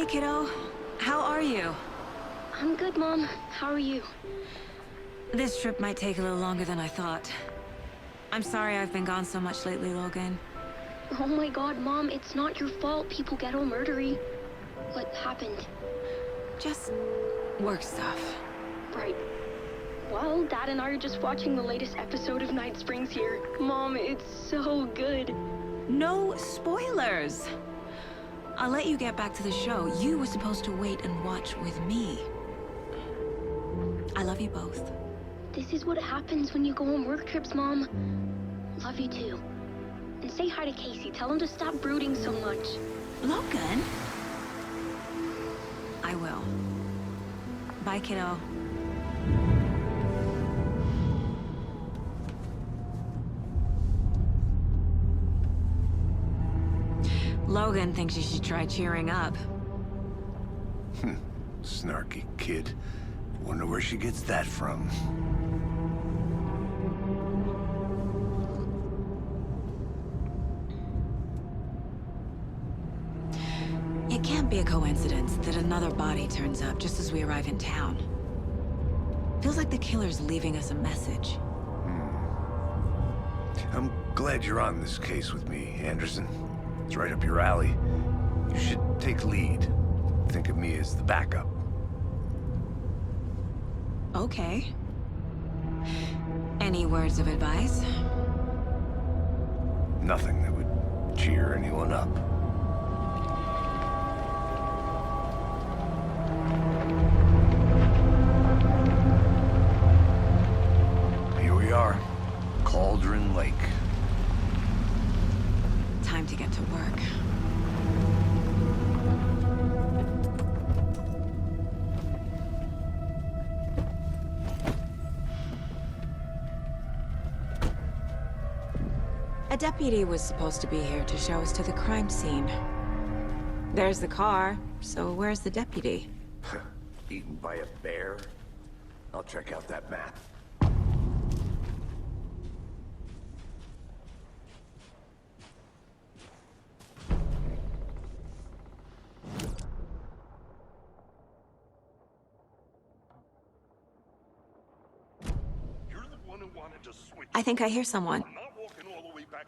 kiddo. How are you? I'm good, Mom. How are you? This trip might take a little longer than I thought. I'm sorry I've been gone so much lately, Logan. Oh my god, Mom, it's not your fault people get all murdery. What happened? Just work stuff. Right. Well, Dad and I are just watching the latest episode of Night Springs here. Mom, it's so good. No spoilers! I'll let you get back to the show. You were supposed to wait and watch with me. I love you both. This is what happens when you go on work trips, Mom. Love you too. And say hi to Casey. Tell him to stop brooding so much. Logan? I will. Bye, kiddo. Logan thinks you should try cheering up. Snarky kid. Wonder where she gets that from. It can't be a coincidence that another body turns up just as we arrive in town. Feels like the killer's leaving us a message. I'm glad you're on this case with me, Anderson. It's right up your alley. You should take lead. Think of me as the backup. Okay. Any words of advice? Nothing that would cheer anyone up. Here we are. Cauldron Lake. Time to get to work. A deputy was supposed to be here to show us to the crime scene. There's the car, so where's the deputy? Eaten by a bear? I'll check out that map. I think I hear someone.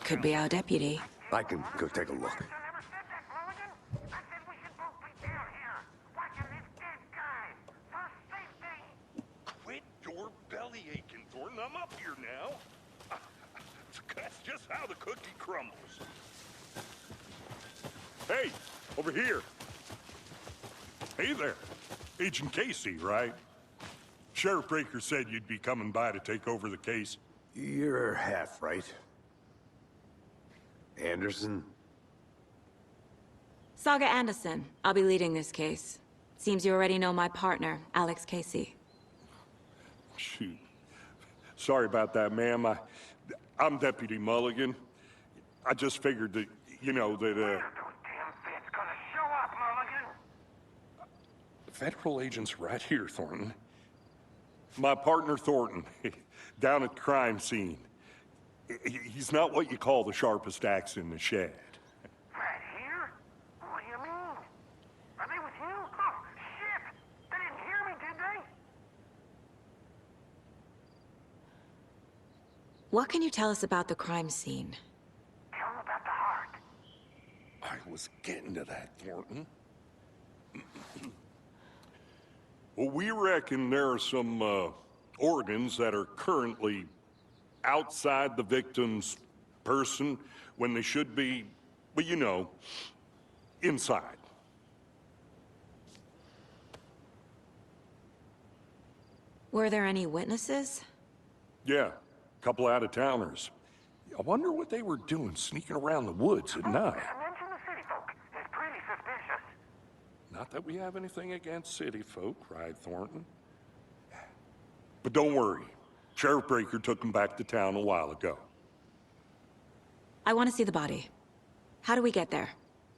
Could be our deputy. I can go take a look. Quit your belly aching, Thornton. I'm up here now. That's just how the cookie crumbles. Hey, over here. Hey there. Agent Casey, right? Sheriff Breaker said you'd be coming by to take over the case. You're half right. Anderson? Saga Anderson. I'll be leading this case. Seems you already know my partner, Alex Casey. Shoot. Sorry about that, ma'am. I'm Deputy Mulligan. I just figured that, you know, that, Those damn feds gonna show up, Mulligan. Federal agent's right here, Thornton. My partner, Thornton, down at the crime scene. He's not what you call the sharpest axe in the shed. Right here? What do you mean? Are they with you? Oh, shit! They didn't hear me, did they? What can you tell us about the crime scene? Tell them about the heart. I was getting to that, Thornton. Well, we reckon there are some organs that are currently outside the victim's person when they should be, well, you know, inside. Were there any witnesses? Yeah, a couple out-of-towners. I wonder what they were doing sneaking around the woods at night. Mention the city folk. It's pretty suspicious. Not that we have anything against city folk, right, Thornton? But don't worry. Sheriff Breaker took him back to town a while ago. I want to see the body. How do we get there?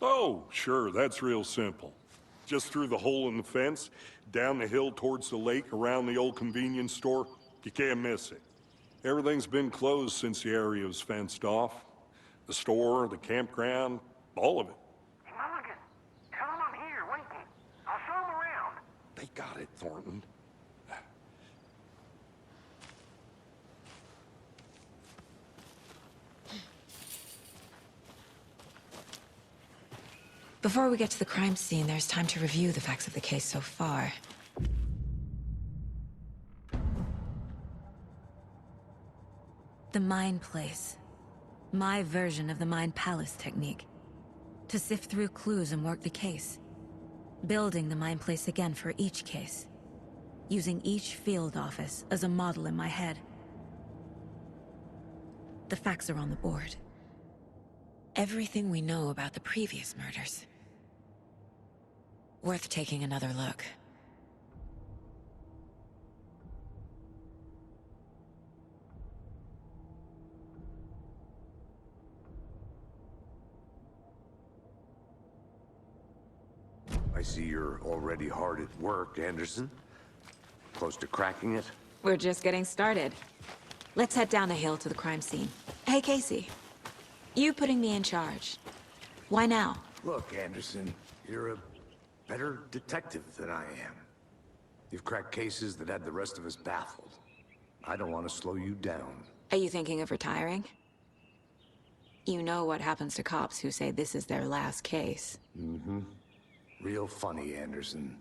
Oh, sure, that's real simple. Just through the hole in the fence, down the hill towards the lake, around the old convenience store. You can't miss it. Everything's been closed since the area was fenced off. The store, the campground, all of it. Hey, Mulligan, tell them I'm here, waiting. They got it, Thornton. Before we get to the crime scene, there's time to review the facts of the case so far. The Mind Place. My version of the Mind Palace technique. To sift through clues and work the case. Building the Mind Place again for each case. Using each field office as a model in my head. The facts are on the board. Everything we know about the previous murders. Worth taking another look. I see you're already hard at work, Anderson. Close to cracking it? We're just getting started. Let's head down the hill to the crime scene. Hey, Casey. You putting me in charge. Why now? Look, Anderson, you're a better detective than I am. You've cracked cases that had the rest of us baffled. I don't want to slow you down. Are you thinking of retiring? You know what happens to cops who say this is their last case. Mm-hmm. Real funny, Anderson.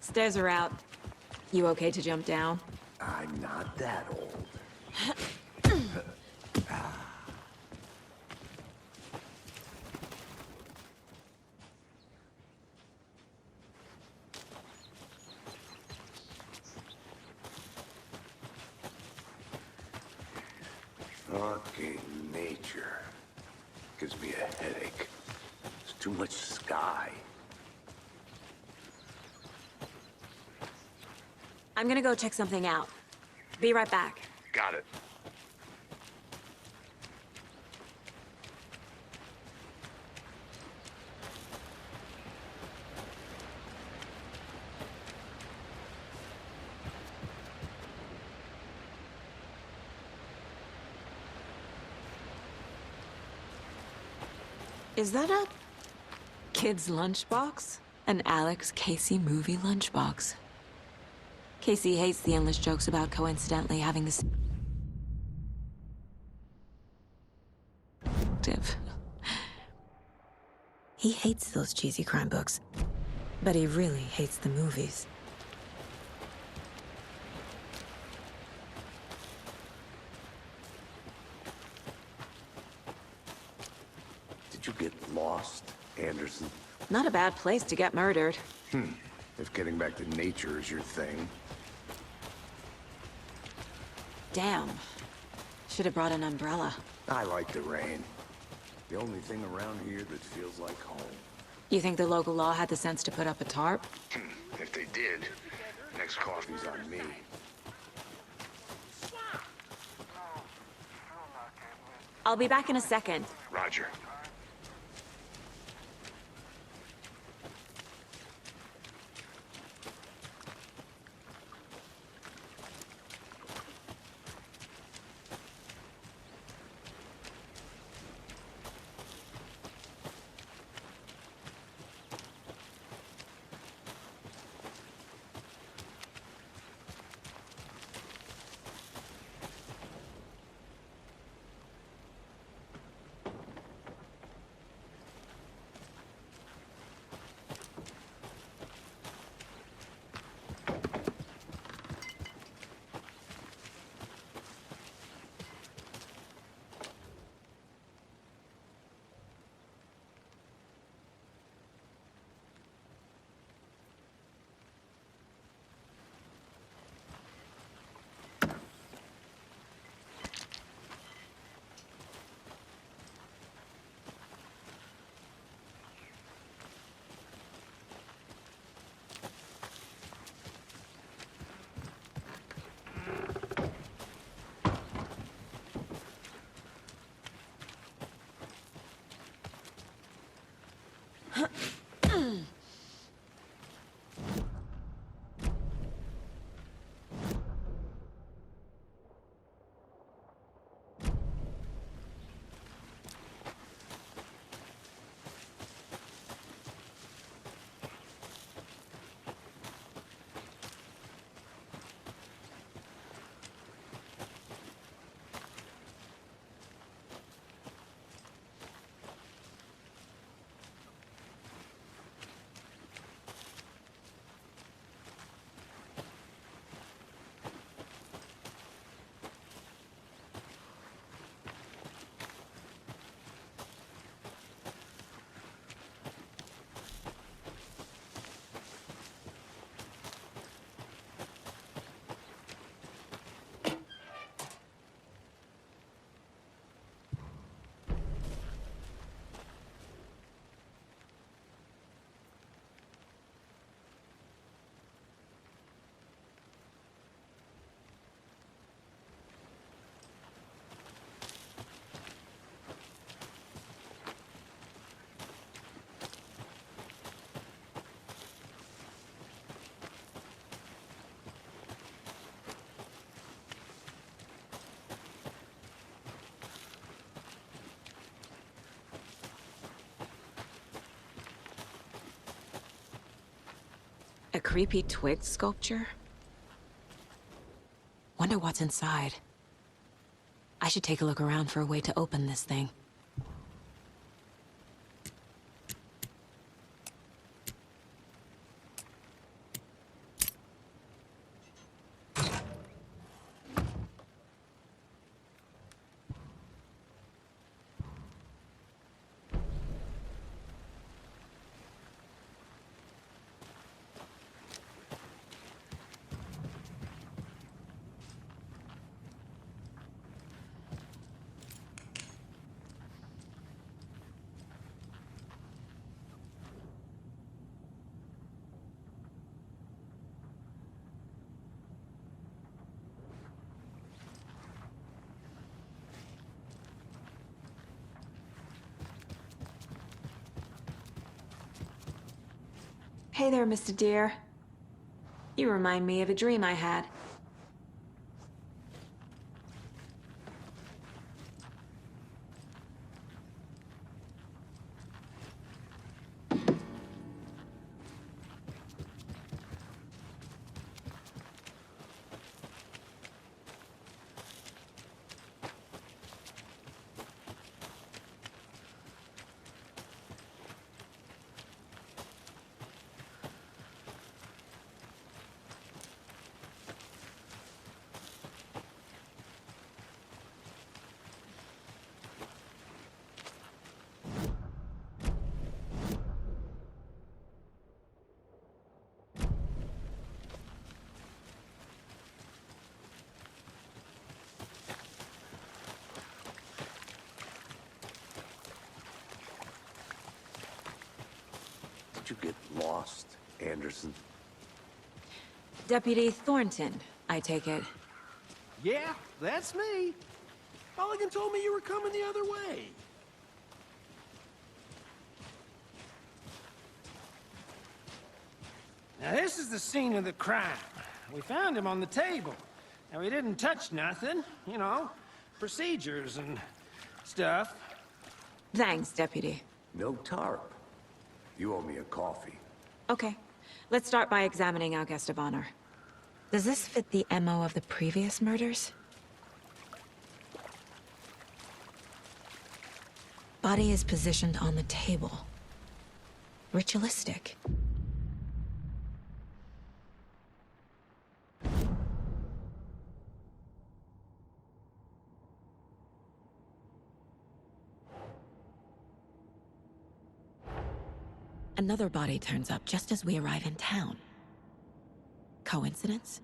Stairs are out. You okay to jump down? I'm not that old. Fucking nature. Gives me a headache. There's too much sky. I'm gonna go check something out. Be right back. Got it. Is that a kid's lunchbox? An Alex Casey movie lunchbox. Casey hates the endless jokes about coincidentally having this... He hates those cheesy crime books, but he really hates the movies. Did you get lost, Anderson? Not a bad place to get murdered. If getting back to nature is your thing. Damn. Should have brought an umbrella. I like the rain. The only thing around here that feels like home. You think the local law had the sense to put up a tarp? If they did, next coffee's on me. I'll be back in a second. Roger. A creepy twig sculpture? Wonder what's inside. I should take a look around for a way to open this thing. Hey there, Mr. Deer. You remind me of a dream I had. Did you get lost, Anderson? Deputy Thornton, I take it. Yeah, that's me. Mulligan told me you were coming the other way. Now, this is the scene of the crime. We found him on the table. And we didn't touch nothing, you know, procedures and stuff. Thanks, Deputy. No tarp. You owe me a coffee. Okay, let's start by examining our guest of honor. Does this fit the MO of the previous murders? Body is positioned on the table. Ritualistic. Another body turns up just as we arrive in town. Coincidence?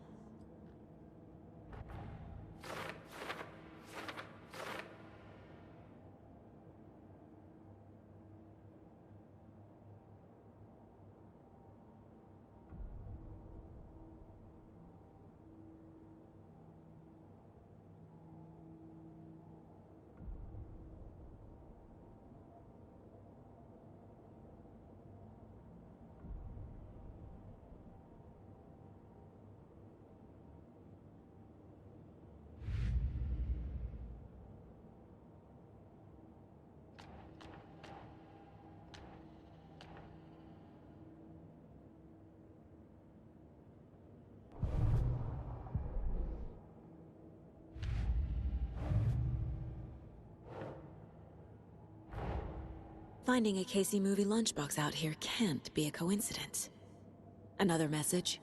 Finding a Casey movie lunchbox out here can't be a coincidence. Another message?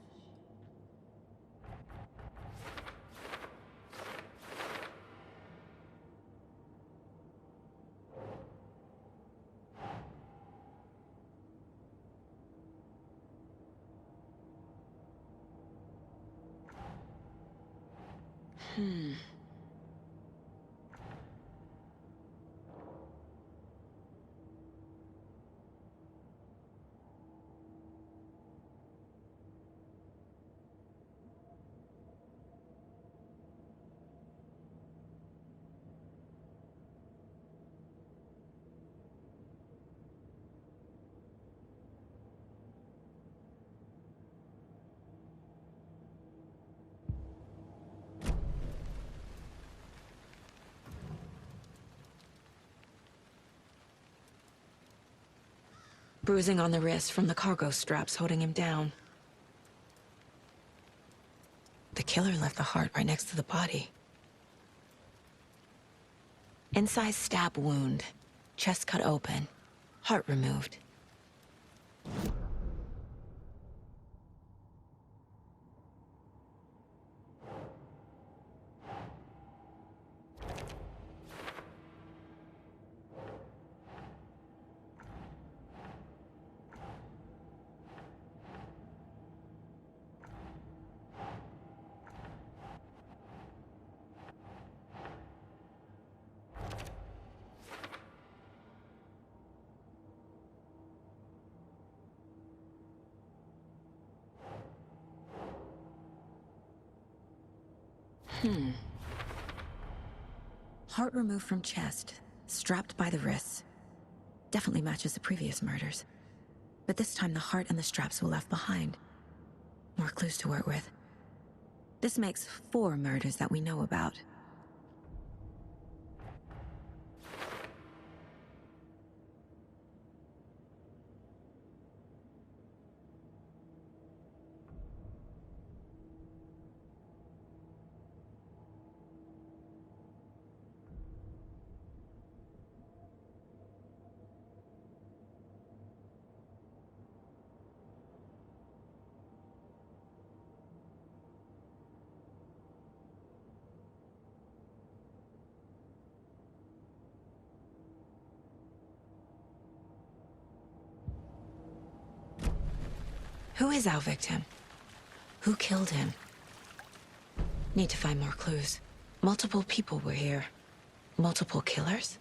Bruising on the wrist from the cargo straps holding him down. killer left the heart right next to the body. Incised stab wound. Chest cut open. Heart removed. Heart removed from chest, strapped by the wrists. Definitely matches the previous murders. But this time the heart and the straps were left behind. More clues to work with. This makes 4 murders that we know about. Who is our victim? Who killed him? Need to find more clues. Multiple people were here. Multiple killers?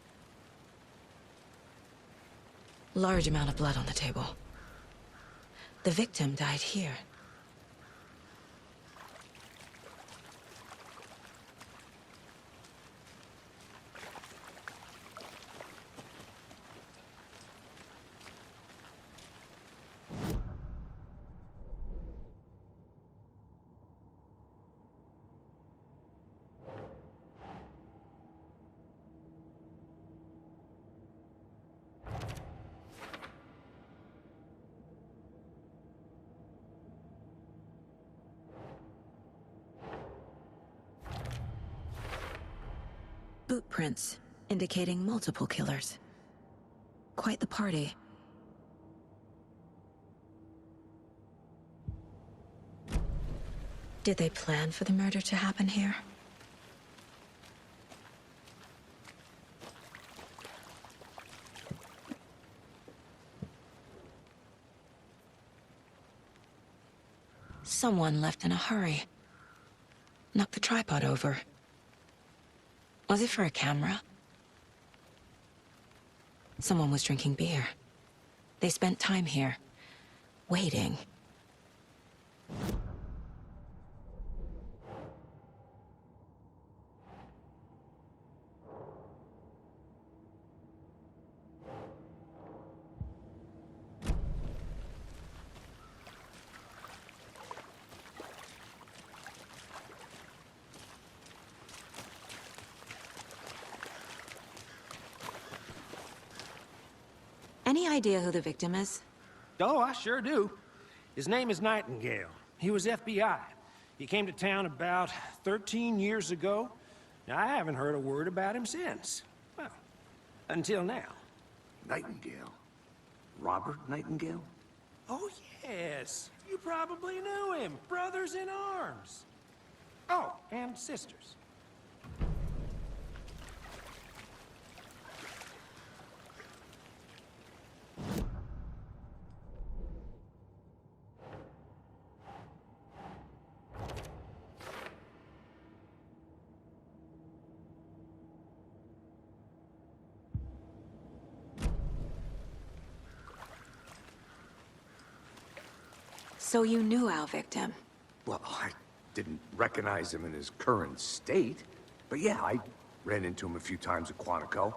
Large amount of blood on the table. The victim died here. Boot prints, indicating multiple killers. Quite the party. Did they plan for the murder to happen here? Someone left in a hurry. Knocked the tripod over. Was it for a camera? Someone was drinking beer. They spent time here, waiting. Any idea who the victim is? Oh, I sure do. His name is Nightingale. He was FBI. He came to town about 13 years ago. Now, I haven't heard a word about him since. Well, until now. Nightingale? Robert Nightingale? Oh, yes. You probably knew him. Brothers in arms. Oh, and sisters. So you knew our victim? Well, I didn't recognize him in his current state. But yeah, I ran into him a few times at Quantico.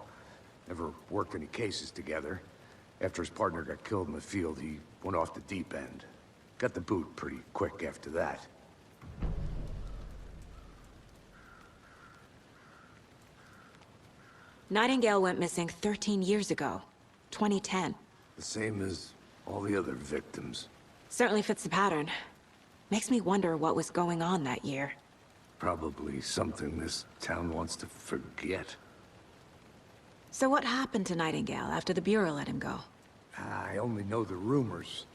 Never worked any cases together. After his partner got killed in the field, he went off the deep end. Got the boot pretty quick after that. Nightingale went missing 13 years ago, 2010. The same as all the other victims. Certainly fits the pattern. Makes me wonder what was going on that year. Probably something this town wants to forget. So what happened to Nightingale after the Bureau let him go? I only know the rumors.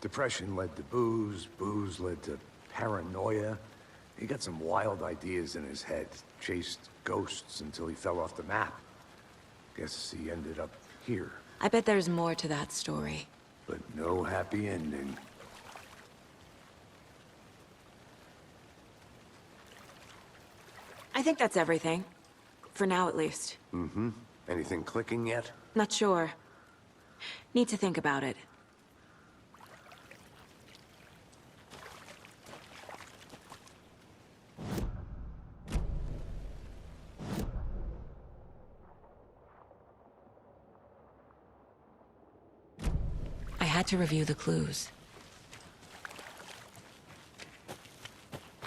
Depression led to booze, booze led to paranoia. He got some wild ideas in his head, chased ghosts until he fell off the map. Guess he ended up here, I bet there's more to that story. but no happy ending. I think that's everything. For now, at least. Anything clicking yet? Not sure. Need to think about it. I had to review the clues.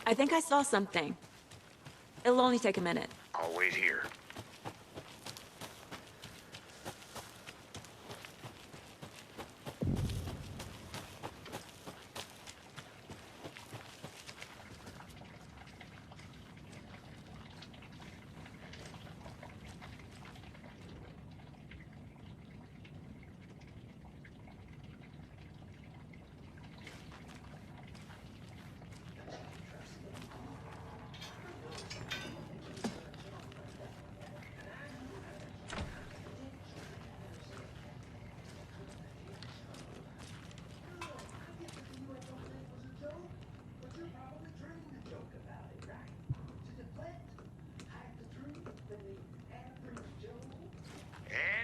I think I saw something. It'll only take a minute. I'll wait here.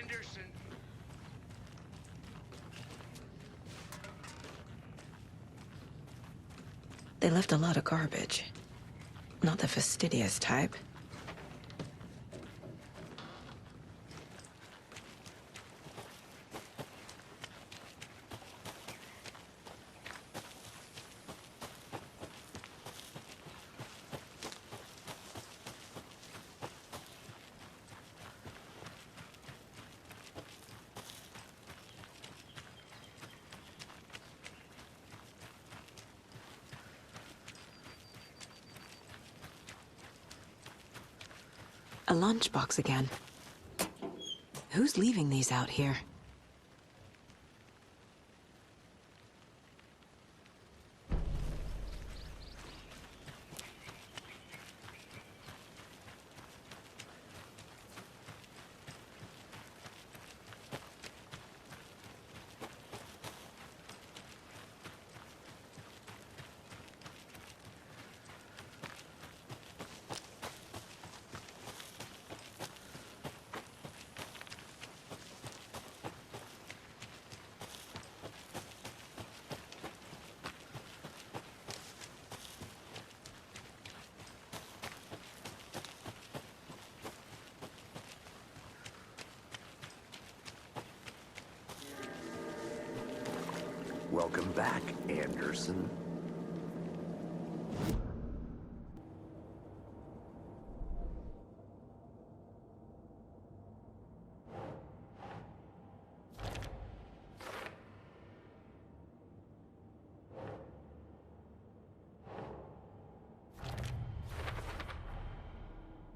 Anderson. They left a lot of garbage. Not the fastidious type. A lunchbox again. Who's leaving these out here? Welcome back, Anderson.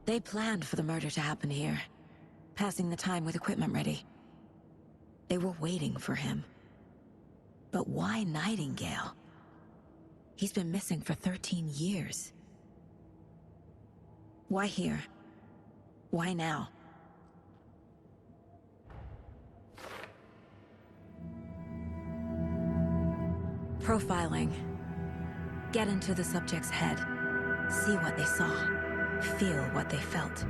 They planned for the murder to happen here, passing the time with equipment ready. They were waiting for him. But why Nightingale? He's been missing for 13 years. Why here? Why now? Profiling. Get into the subject's head. See what they saw. Feel what they felt.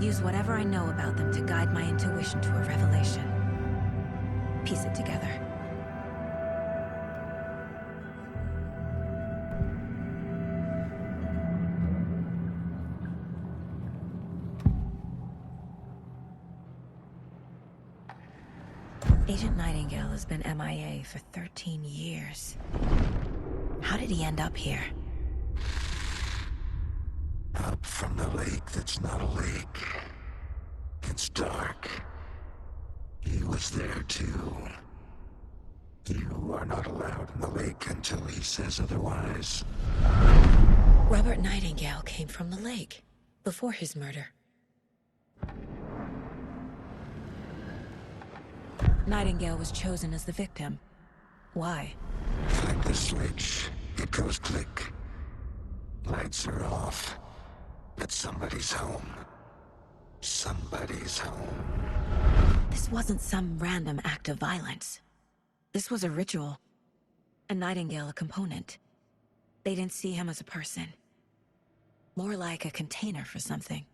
Use whatever I know about them to guide my intuition to a revelation. Piece it together. Agent Nightingale has been MIA for 13 years. How did he end up here? Up from the lake that's not a lake. It's dark. He was there too. You are not allowed in the lake until he says otherwise. Robert Nightingale came from the lake before his murder. Nightingale was chosen as the victim. Why? Flick the switch. It goes click. Lights are off. But somebody's home. Somebody's home. This wasn't some random act of violence. This was a ritual. And Nightingale a component. They didn't see him as a person. More like a container for something.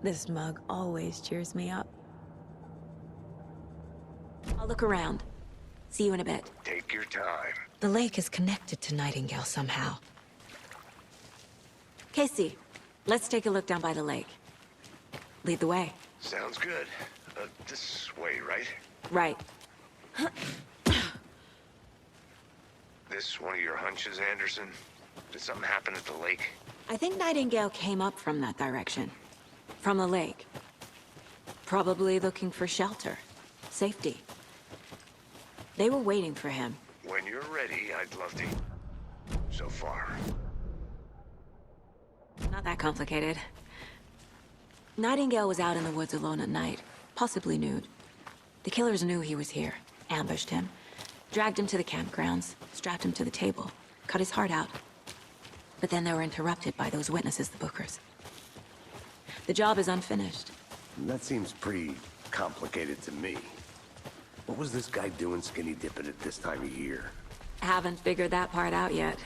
This mug always cheers me up. I'll look around. See you in a bit. Take your time. The lake is connected to Nightingale somehow. Casey, let's take a look down by the lake. Lead the way. Sounds good. This way, right? Right. This one of your hunches, Anderson? Did something happen at the lake? I think Nightingale came up from that direction. From the lake. Probably looking for shelter. Safety. They were waiting for him. When you're ready, I'd love to. So far. Not that complicated. Nightingale was out in the woods alone at night, possibly nude. The killers knew he was here, ambushed him, dragged him to the campgrounds, strapped him to the table, cut his heart out. But then they were interrupted by those witnesses, the Bookers. The job is unfinished. That seems pretty complicated to me. What was this guy doing skinny dipping at this time of year? Haven't figured that part out yet.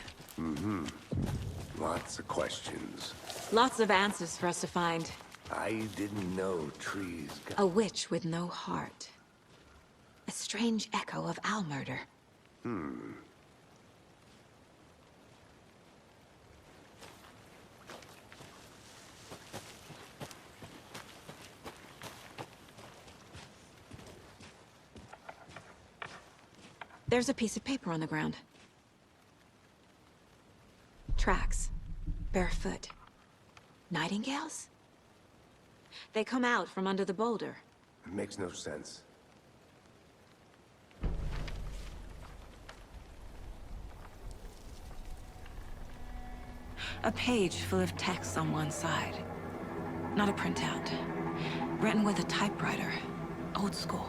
Lots of questions. Lots of answers for us to find. I didn't know trees got... A witch with no heart. A strange echo of Al murder. There's a piece of paper on the ground. Tracks. Barefoot. Nightingales? They come out from under the boulder. It makes no sense. A page full of text on one side. Not a printout. Written with a typewriter. Old school.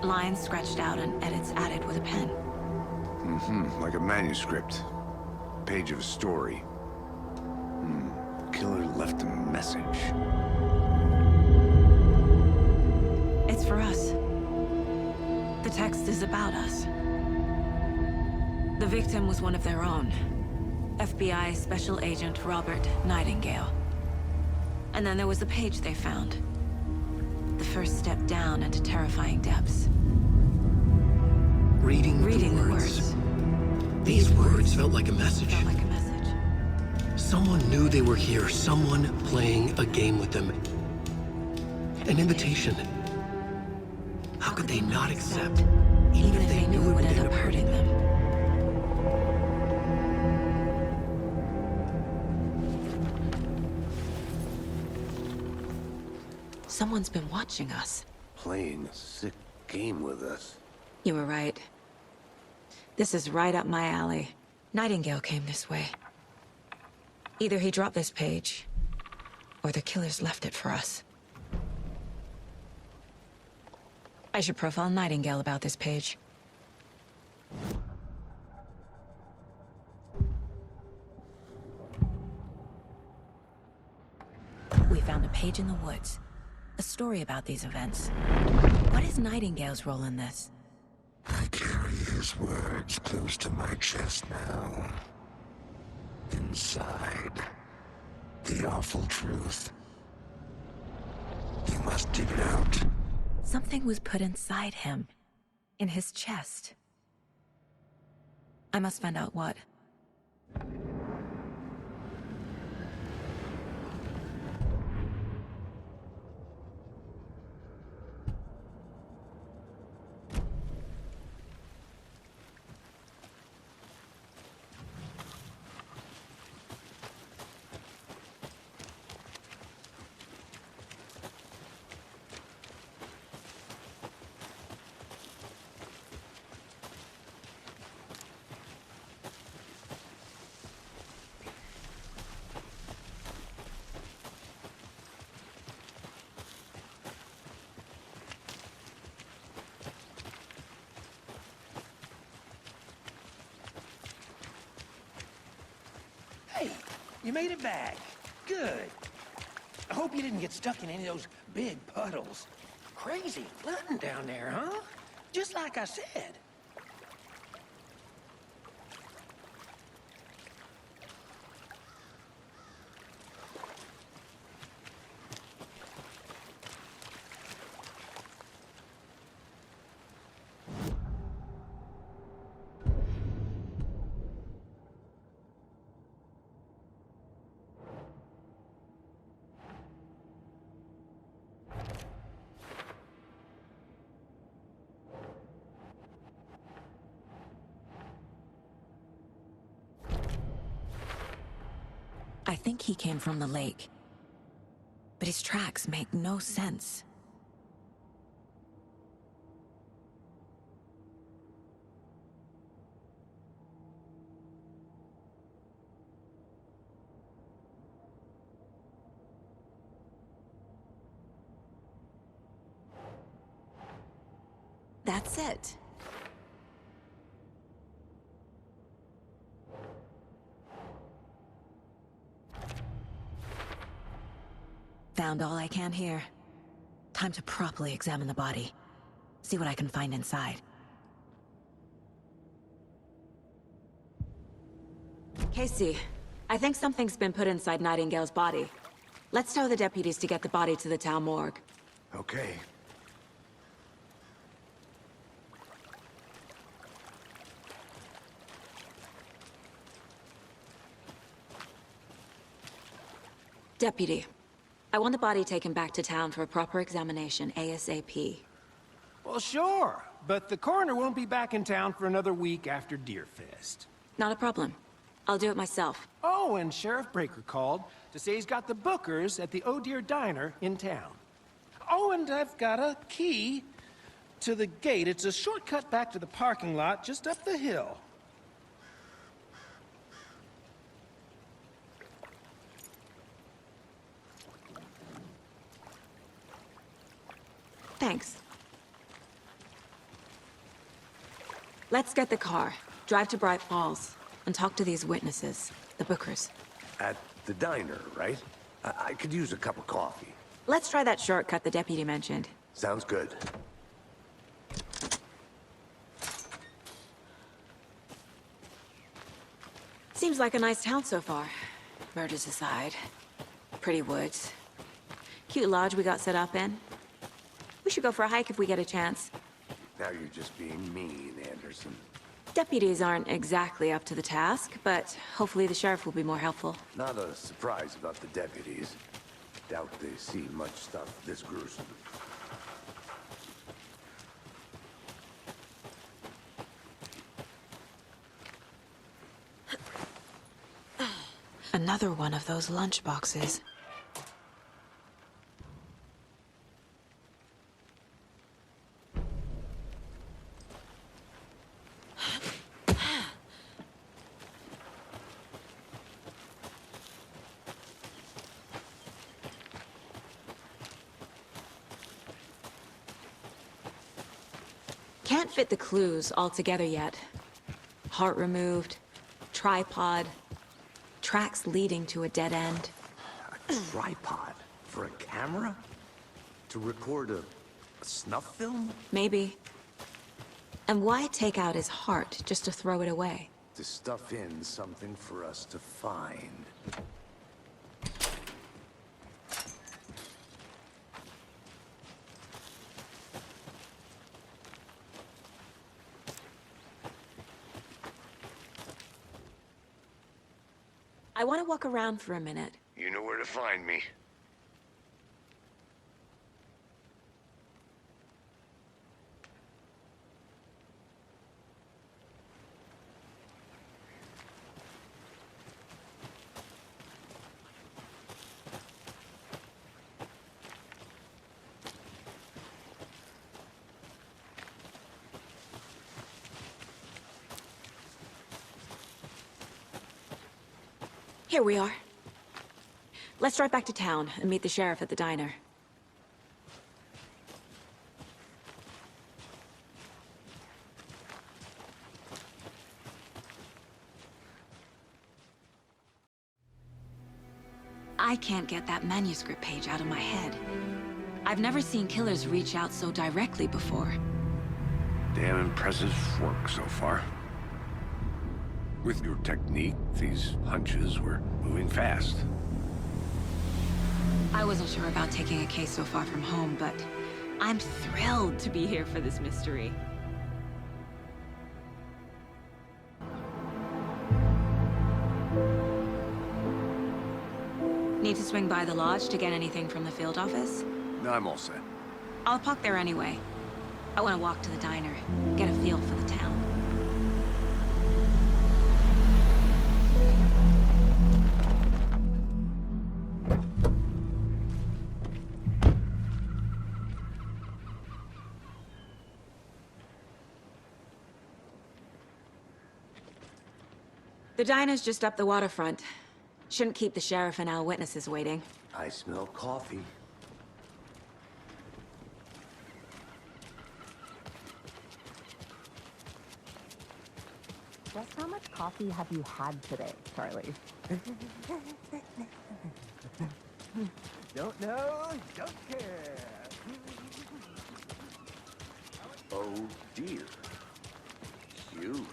Lines scratched out and edits added with a pen. Like a manuscript. Page of a story. Killer left a message. It's for us. The text is about us. The victim was one of their own. FBI Special Agent Robert Nightingale. And then there was the page they found. The first step down into terrifying depths. Reading the the words. These words felt like a message. Felt like a message. Someone knew they were here, someone playing a game with them. An invitation. How could they not accept, even if they knew it would end up hurting them? Someone's been watching us. Playing a sick game with us. You were right. This is right up my alley. Nightingale came this way. Either he dropped this page, or the killers left it for us. I should profile Nightingale about this page. We found a page in the woods. A story about these events. What is Nightingale's role in this? I carry his words close to my chest now. Inside, the awful truth. You must dig it out. Something was put inside him, in his chest. I must find out what. Hey, you made it back. Good. I hope you didn't get stuck in any of those big puddles. Crazy flooding down there, huh? Just like I said. I think he came from the lake. But his tracks make no sense. That's it. Found all I can here. Time to properly examine the body. See what I can find inside. Casey, I think something's been put inside Nightingale's body. Let's tell the deputies to get the body to the town morgue. Okay. Deputy, I want the body taken back to town for a proper examination, ASAP. Well, sure. But the coroner won't be back in town for another week after Deerfest. Not a problem. I'll do it myself. Oh, and Sheriff Breaker called to say he's got the Bookers at the Oh Dear Diner in town. Oh, and I've got a key to the gate. It's a shortcut back to the parking lot just up the hill. Thanks. Let's get the car, drive to Bright Falls, and talk to these witnesses, the Bookers. At the diner, right? I could use a cup of coffee. Let's try that shortcut the deputy mentioned. Sounds good. Seems like a nice town so far. Murders aside. Pretty woods. Cute lodge we got set up in. We should go for a hike if we get a chance. Now you're just being mean, Anderson. Deputies aren't exactly up to the task, but hopefully the sheriff will be more helpful. Not a surprise about the deputies. Doubt they see much stuff this gruesome. Another one of those lunch boxes. Can't fit the clues all together yet. Heart removed, tripod, tracks leading to a dead end. A tripod? For a camera? To record a snuff film? Maybe. And why take out his heart just to throw it away? To stuff in something for us to find. I want to walk around for a minute. You know where to find me. Here we are. Let's drive back to town and meet the sheriff at the diner. I can't get that manuscript page out of my head. I've never seen killers reach out so directly before. Damn impressive work so far. With your technique, these hunches were moving fast. I wasn't sure about taking a case so far from home, but I'm thrilled to be here for this mystery. Need to swing by the lodge to get anything from the field office? No, I'm all set. I'll park there anyway. I want to walk to the diner, get a feel for the town. The diner's just up the waterfront. Shouldn't keep the sheriff and our witnesses waiting. I smell coffee. Just how much coffee have you had today, Charlie? Don't know, don't care. Oh dear. Cute.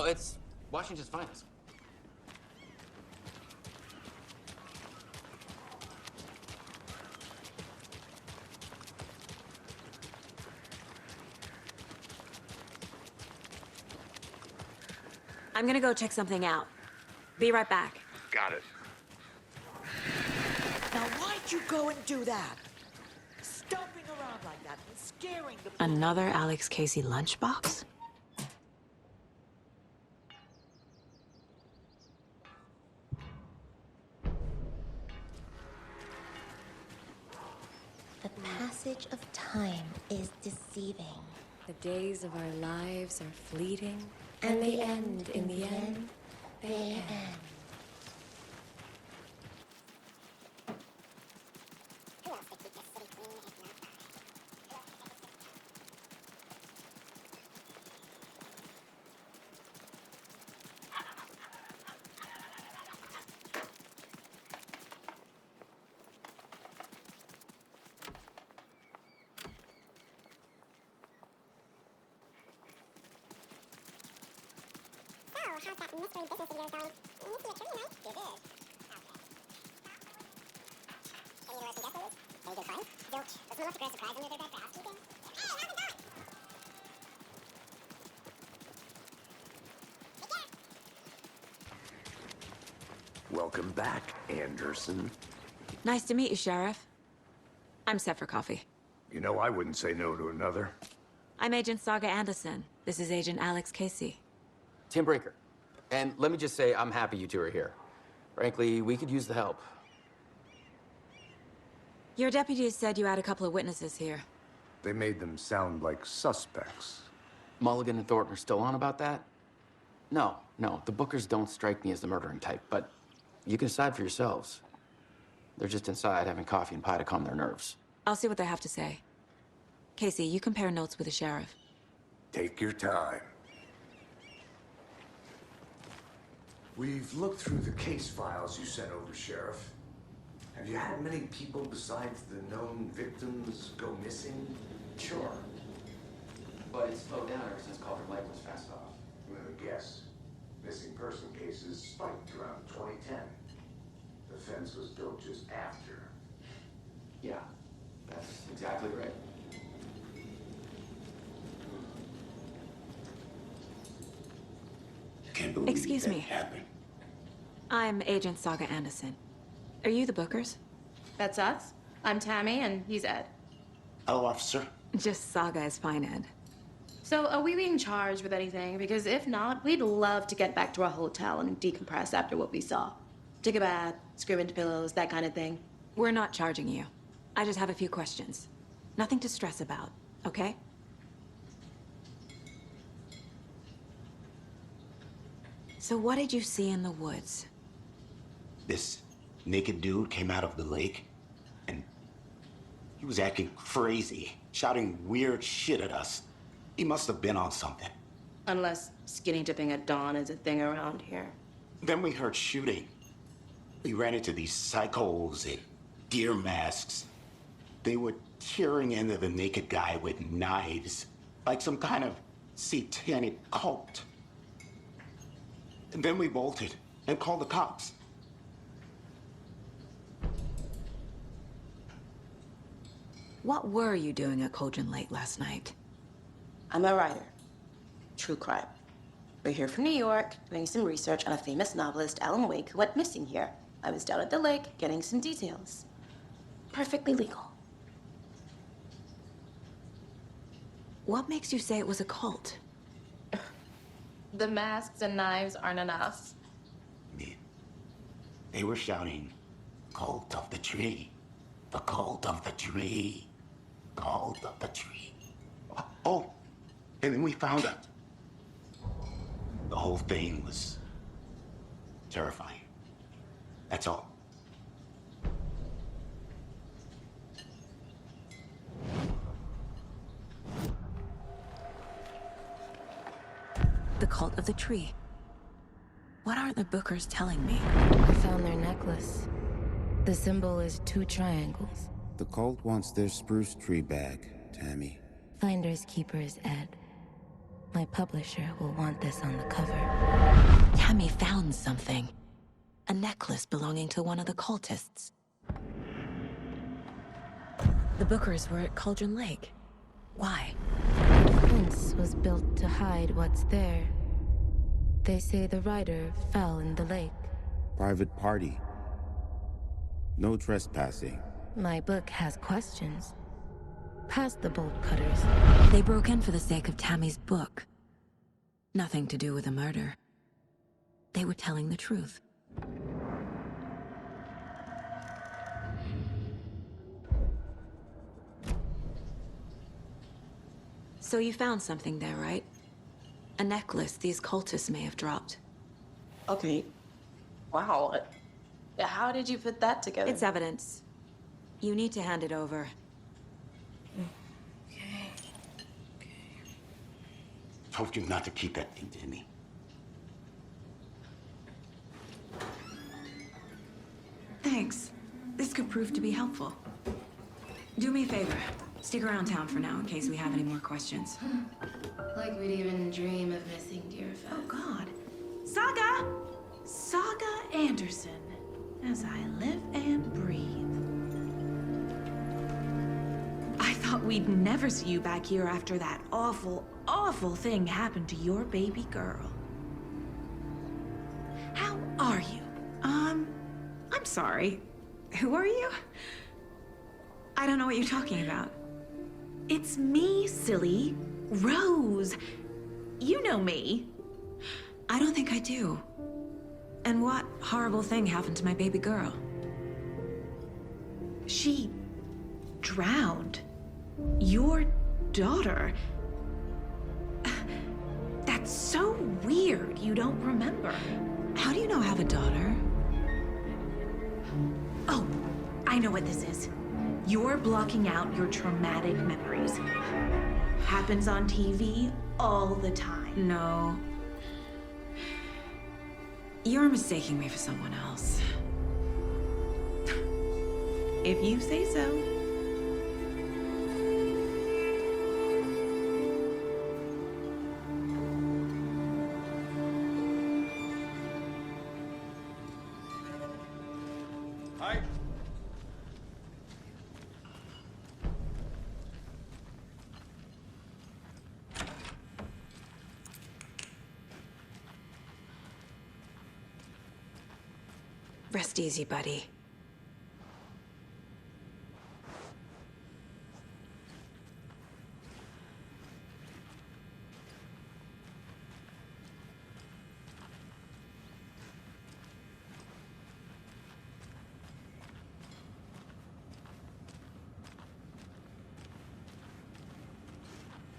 Oh, it's Washington's finest. I'm gonna go check something out. Be right back. Got it. Now, why'd you go and do that? Stomping around like that and scaring the... Another Alex Casey lunchbox? The passage of time is deceiving. The days of our lives are fleeting, and they end in the end. They end. How's that mystery business of yours going? You see it pretty nice. It is. Okay. Any interesting guest moves? Any good finds? Zilch. Does someone look a great surprise under their bed for housekeeping? Hey, how's it going? Welcome back, Anderson. Nice to meet you, Sheriff. I'm set for coffee. You know, I wouldn't say no to another. I'm Agent Saga Anderson. This is Agent Alex Casey. Tim Brinker. And let me just say, I'm happy you two are here. Frankly, we could use the help. Your deputies said you had a couple of witnesses here. They made them sound like suspects. Mulligan and Thornton are still on about that? No, the Bookers don't strike me as the murdering type, but you can decide for yourselves. They're just inside having coffee and pie to calm their nerves. I'll see what they have to say. Casey, you compare notes with the sheriff. Take your time. We've looked through the case files you sent over, Sheriff. Have you had many people besides the known victims go missing? Sure. But it's slowed down ever since Culver Lake was fast off. Let me guess. Missing person cases spiked around 2010. The Excuse that me. happened. I'm Agent Saga Anderson. Are you the Bookers? That's us. I'm Tammy, and he's Ed. Hello, officer. Just Saga is fine, Ed. So, are we being charged with anything? Because if not, we'd love to get back to our hotel and decompress after what we saw. Take a bath, scream into pillows, that kind of thing. We're not charging you. I just have a few questions. Nothing to stress about, okay? So what did you see in the woods? This naked dude came out of the lake, and he was acting crazy, shouting weird shit at us. He must have been on something. Unless skinny dipping at dawn is a thing around here. Then we heard shooting. We ran into these psychos in deer masks. They were tearing into the naked guy with knives, like some kind of satanic cult. And then we bolted and called the cops. What were you doing at Cauldron Lake last night? I'm a writer. True crime. We're here from New York, doing some research on a famous novelist, Alan Wake, who went missing here. I was down at the lake, getting some details. Perfectly legal. What makes you say it was a cult? The masks and knives aren't enough. They were shouting, "Cult of the tree, the cult of the tree, cult of the tree." Oh, and then we found it. The whole thing was terrifying. That's all. The cult of the tree. What aren't the Bookers telling me? I found their necklace. The symbol is 2 triangles. The cult wants their spruce tree back, Tammy. Finders keepers, Ed. My publisher will want this on the cover. Tammy found something. A necklace belonging to one of the cultists. The Bookers were at Cauldron Lake. Why? The fence was built to hide what's there. They say the rider fell in the lake. Private party. No trespassing. My book has questions. Past the bolt cutters. They broke in for the sake of Tammy's book. Nothing to do with a murder. They were telling the truth. So you found something there, right? A necklace these cultists may have dropped. Okay. Wow. How did you put that together? It's evidence. You need to hand it over. Told you not to keep that thing, didn't he? Thanks. This could prove to be helpful. Do me a favor. Stick around town for now in case we have any more questions. Like we'd even dream of missing dear Fez. Oh, God. Saga! Saga Anderson. As I live and breathe. I thought we'd never see you back here after that awful, awful thing happened to your baby girl. How are you? I'm sorry. Who are you? I don't know what you're talking about. It's me, silly. Rose. You know me. I don't think I do. And what horrible thing happened to my baby girl? She drowned. Your daughter. That's so weird you don't remember. How do you know I have a daughter? Oh, I know what this is. You're blocking out your traumatic memories. Happens on TV all the time. No. You're mistaking me for someone else. If you say so. Hi. Rest easy, buddy.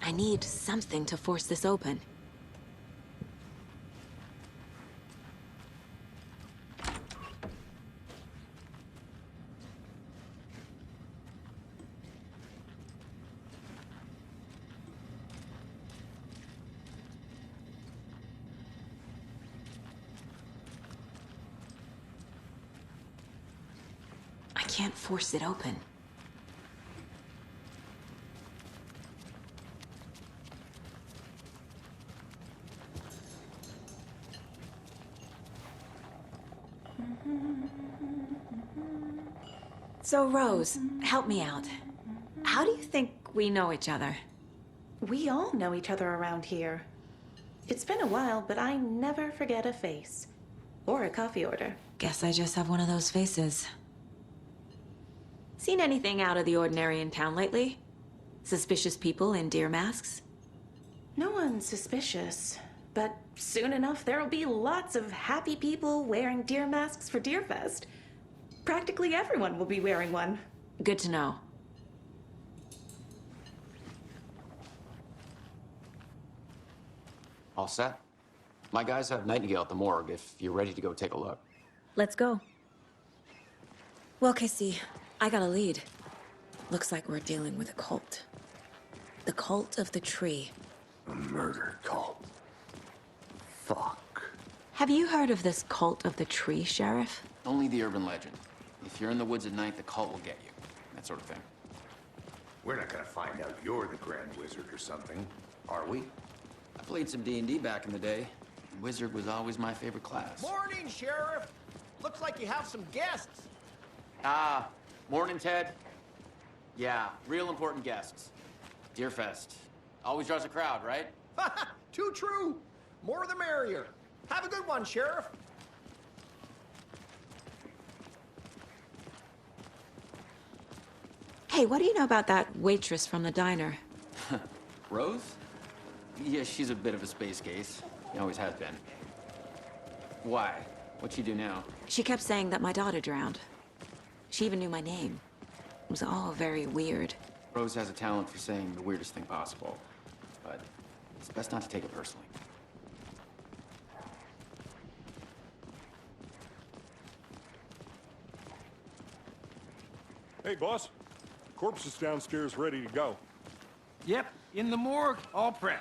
I need something to force this open. I can't force it open. So, Rose, help me out. How do you think we know each other? We all know each other around here. It's been a while, but I never forget a face. Or a coffee order. Guess I just have one of those faces. Seen anything out of the ordinary in town lately? Suspicious people in deer masks? No one's suspicious. But soon enough, there'll be lots of happy people wearing deer masks for Deerfest. Practically everyone will be wearing one. Good to know. All set? My guys have Nightingale at the morgue if you're ready to go take a look. Let's go. Well, Casey, I got a lead. Looks like we're dealing with a cult. The cult of the tree. A murder cult. Fuck. Have you heard of this cult of the tree, Sheriff? Only the urban legend. If you're in the woods at night, the cult will get you. That sort of thing. We're not gonna find out you're the Grand Wizard or something, are we? I played some D&D back in the day. Wizard was always my favorite class. Morning, Sheriff. Looks like you have some guests. Ah, morning, Ted. Yeah, real important guests. Deerfest. Always draws a crowd, right? Too true. More the merrier. Have a good one, Sheriff. Hey, what do you know about that waitress from the diner? Rose? Yeah, she's a bit of a space case. She always has been. Why? What'd she do now? She kept saying that my daughter drowned. She even knew my name. It was all very weird. Rose has a talent for saying the weirdest thing possible. But it's best not to take it personally. Hey, boss. Corpse is downstairs ready to go. Yep, in the morgue, all prepped.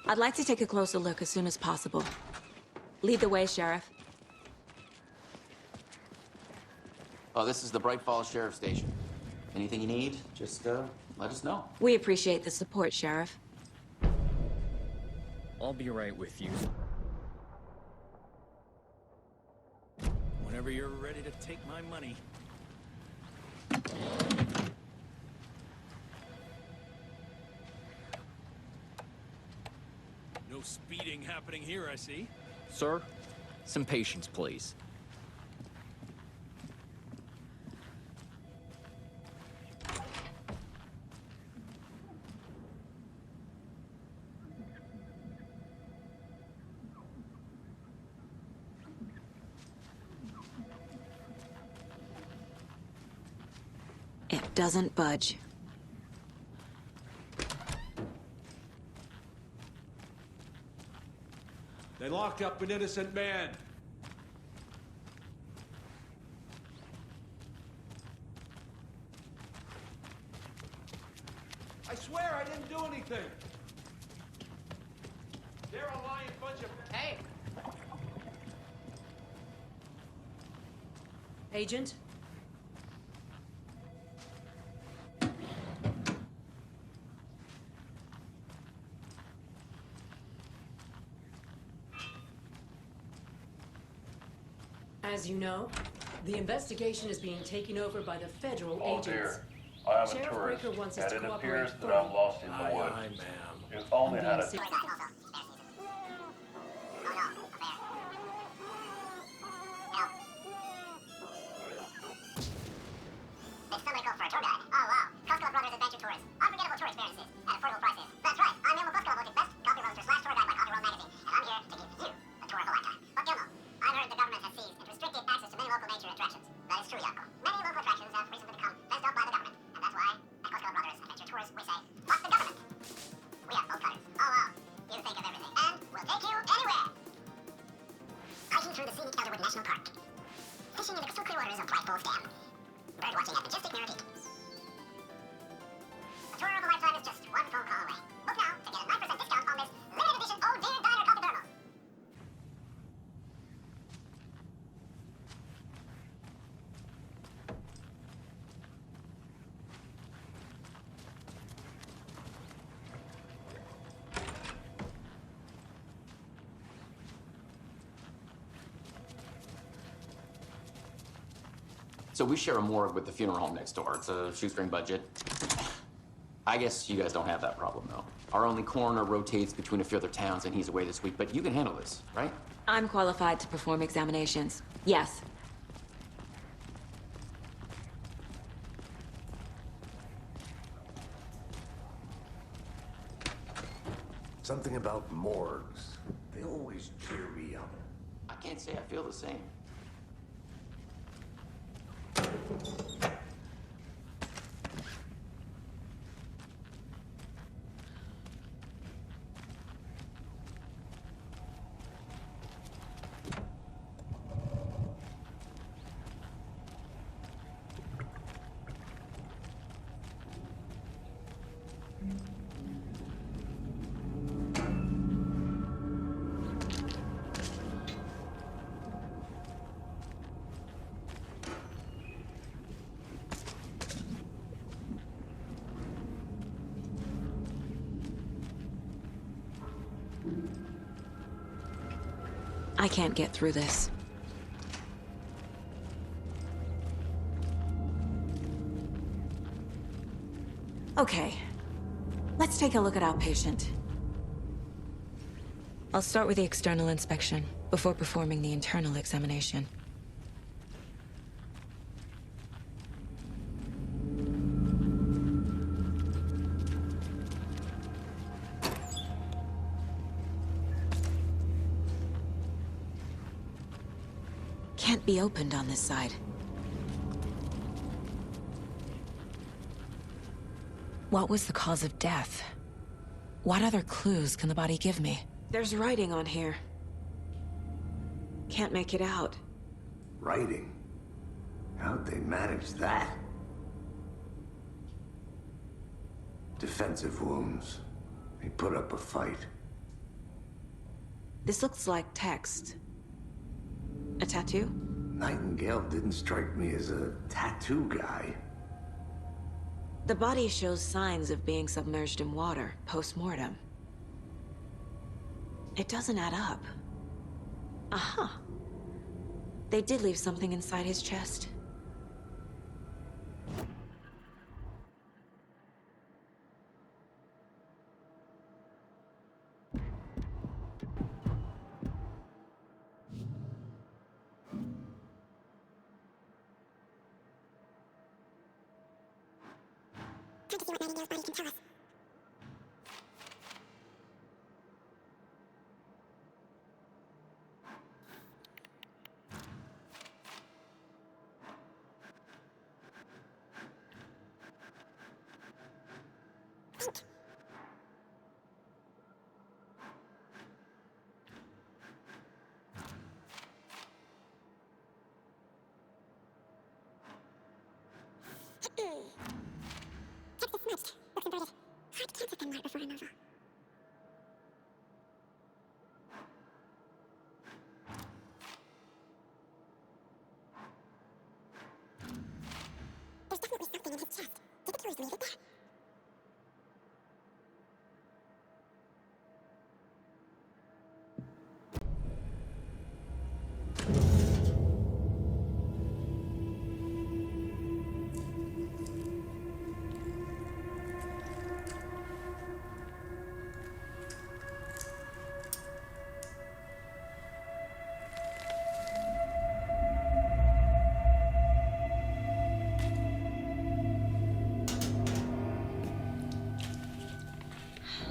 I'd like to take a closer look as soon as possible. Lead the way, Sheriff. Oh, this is the Bright Falls Sheriff Station. Anything you need, just let us know. We appreciate the support, Sheriff. I'll be right with you. Whenever you're ready to take my money. No speeding happening here, I see. Sir, some patience, please. It doesn't budge. They locked up an innocent man. I swear I didn't do anything. They're a lying bunch of... Hey! Agent? As you know, the investigation is being taken over by the federal Oh agents. dear, I am Sheriff a tourist, Breaker wants us and to it cooperate appears that fully. I'm lost in the Aye, woods. aye, ma'am. If only I'm had being a... se- That is true, Yako. Many local attractions have recently become fenced off by the government, and that's why, at Costco Brothers Adventure Tours, we say, fuck the government. We are folk cutters. Oh, wow. You think of everything. And we'll take you anywhere. Hiking through the scenic Elderwood National Park. Fishing in the crystal clear waters of Bright Falls Dam. Bird watching at majestic Mirror Peak. A tour of a lifetime is just one phone call away. Book now to get a 9% discount on this limited edition Oh Dear Diner Coffee Thermal. So we share a morgue with the funeral home next door. It's a shoestring budget. I guess you guys don't have that problem, though. Our only coroner rotates between a few other towns, and he's away this week, but you can handle this, right? I'm qualified to perform examinations. Yes. Something about morgues. They always cheer me up. I can't say I feel the same. I can't get through this. Okay. Let's take a look at our patient. I'll start with the external inspection before performing the internal examination. Can't be opened on this side. What was the cause of death? What other clues can the body give me? There's writing on here. Can't make it out. Writing? How'd they manage that? Defensive wounds. They put up a fight. This looks like text. A tattoo? Nightingale didn't strike me as a tattoo guy. The body shows signs of being submerged in water, post-mortem. It doesn't add up. Uh-huh. They did leave something inside his chest. Time to see what Nightingale's body can tell us. Ink. Text is smudged. Book converted. Hard to cancel them right before a novel. There's definitely something in his chest. Did the killers leave it there?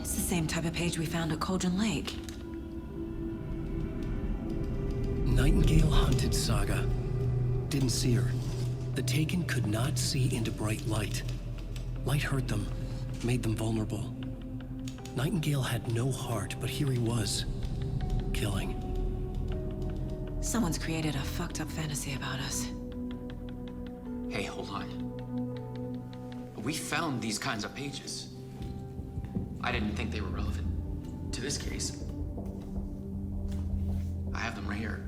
It's the same type of page we found at Cauldron Lake. Nightingale hunted Saga. Didn't see her. The Taken could not see into bright light. Light hurt them, made them vulnerable. Nightingale had no heart, but here he was, killing. Someone's created a fucked up fantasy about us. Hey, hold on. We found these kinds of pages. I didn't think they were relevant to this case. I have them right here.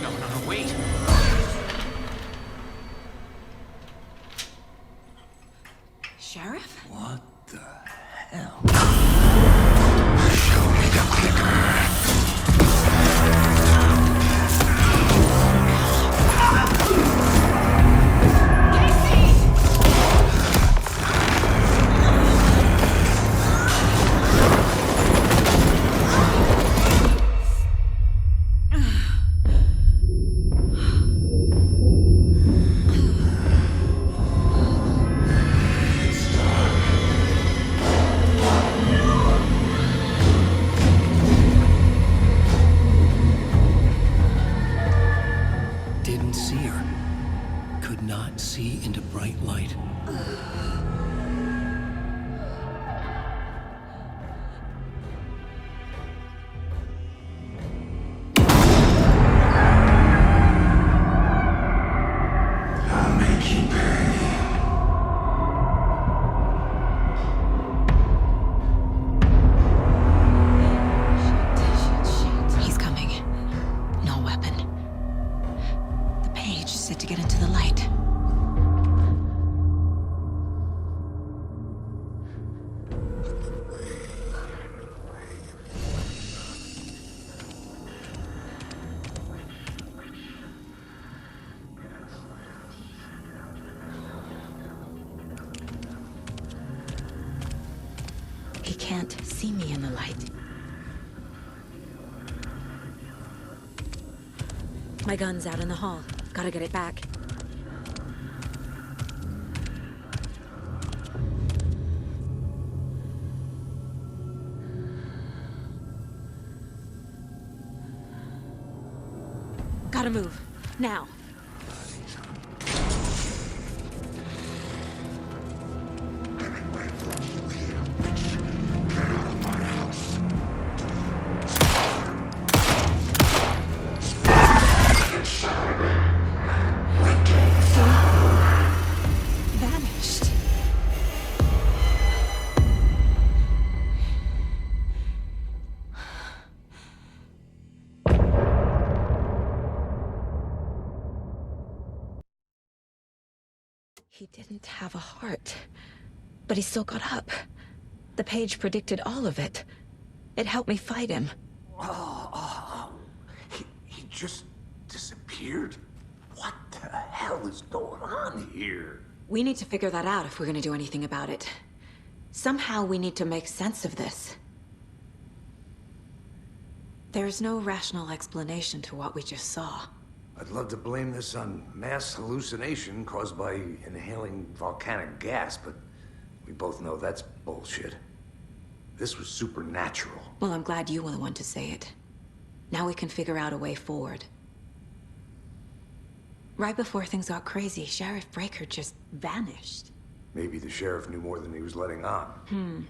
No, wait. Sheriff? What the hell? Didn't see her. Could not see into bright light. I'll make you pay. He's coming. No weapon. The page set to get into the light. He can't see me in the light. My gun's out in the hall. Gotta get it back. Gotta move. Now. Vanished. He didn't have a heart, but he still got up. The page predicted all of it. It helped me fight him. He just disappeared? What the hell is going on here? We need to figure that out if we're gonna do anything about it. Somehow we need to make sense of this. There's no rational explanation to what we just saw. I'd love to blame this on mass hallucination caused by inhaling volcanic gas, but we both know that's bullshit. This was supernatural. Well, I'm glad you were the one to say it. Now we can figure out a way forward. Right before things got crazy, Sheriff Breaker just vanished. Maybe the sheriff knew more than he was letting on.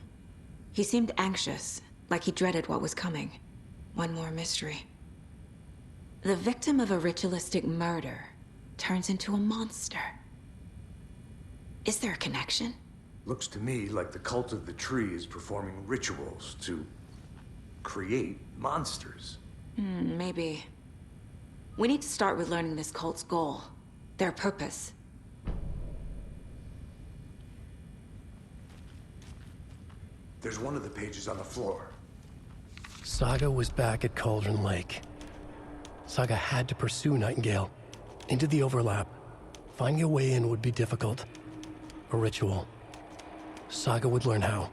He seemed anxious, like he dreaded what was coming. One more mystery. The victim of a ritualistic murder turns into a monster. Is there a connection? Looks to me like the cult of the tree is performing rituals to create monsters. Maybe. We need to start with learning this cult's goal, their purpose. There's one of the pages on the floor. Saga was back at Cauldron Lake. Saga had to pursue Nightingale into the overlap. Finding a way in would be difficult. A ritual. Saga would learn how.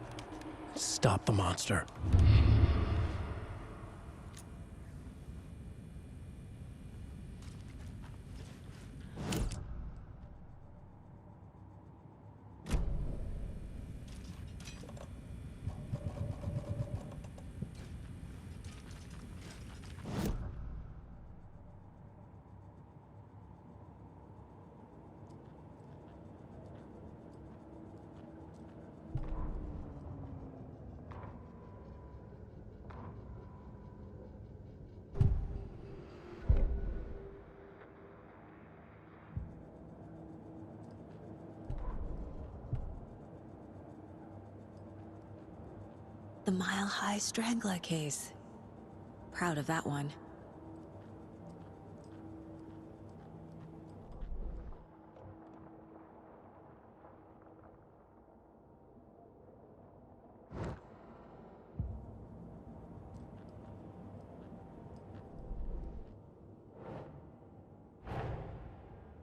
Stop the monster. The Mile High Strangler case. Proud of that one.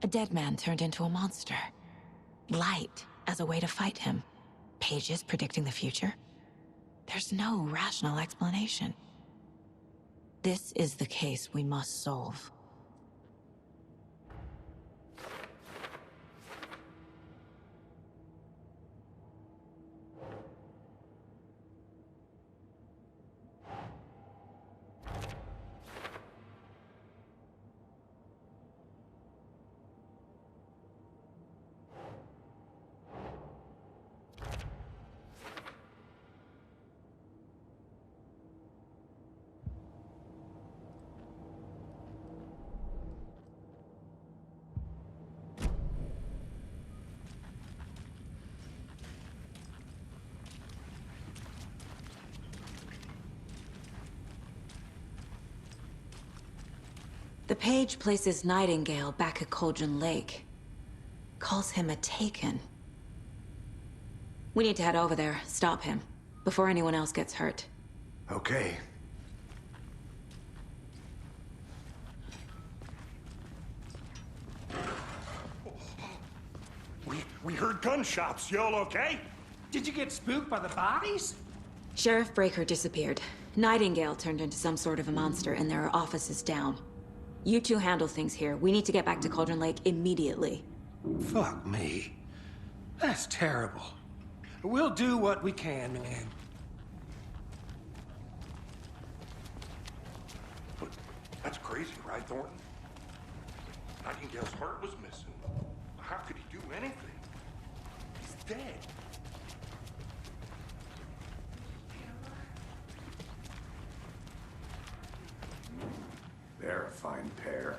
A dead man turned into a monster. Light as a way to fight him. Pages predicting the future? There's no rational explanation. This is the case we must solve. The page places Nightingale back at Cauldron Lake. Calls him a Taken. We need to head over there, stop him, before anyone else gets hurt. Okay. We heard gunshots. Y'all okay? Did you get spooked by the bodies? Sheriff Breaker disappeared. Nightingale turned into some sort of a monster, and there are offices down. You two handle things here. We need to get back to Cauldron Lake immediately. Fuck me. That's terrible. We'll do what we can, man. That's crazy, right, Thornton? Nightingale's heart was missing. How could he do anything? He's dead. They're a fine pair.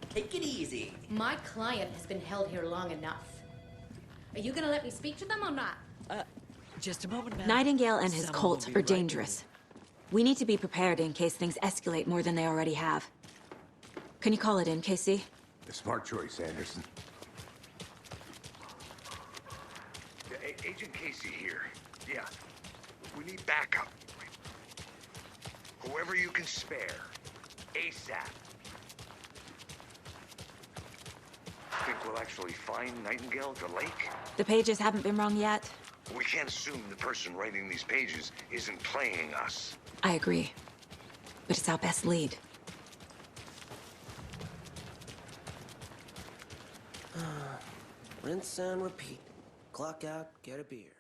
Take it easy. My client has been held here long enough. Are you gonna let me speak to them or not? Just a moment, ma'am. Nightingale and his Someone cult will be are right dangerous. We need to be prepared in case things escalate more than they already have. Can you call it in, KC? A smart choice, Anderson. Agent Casey here. Yeah. We need backup. Whoever you can spare. ASAP. Think we'll actually find Nightingale at the lake? The pages haven't been wrong yet. We can't assume the person writing these pages isn't playing us. I agree. But it's our best lead. Rinse and repeat. Clock out, get a beer.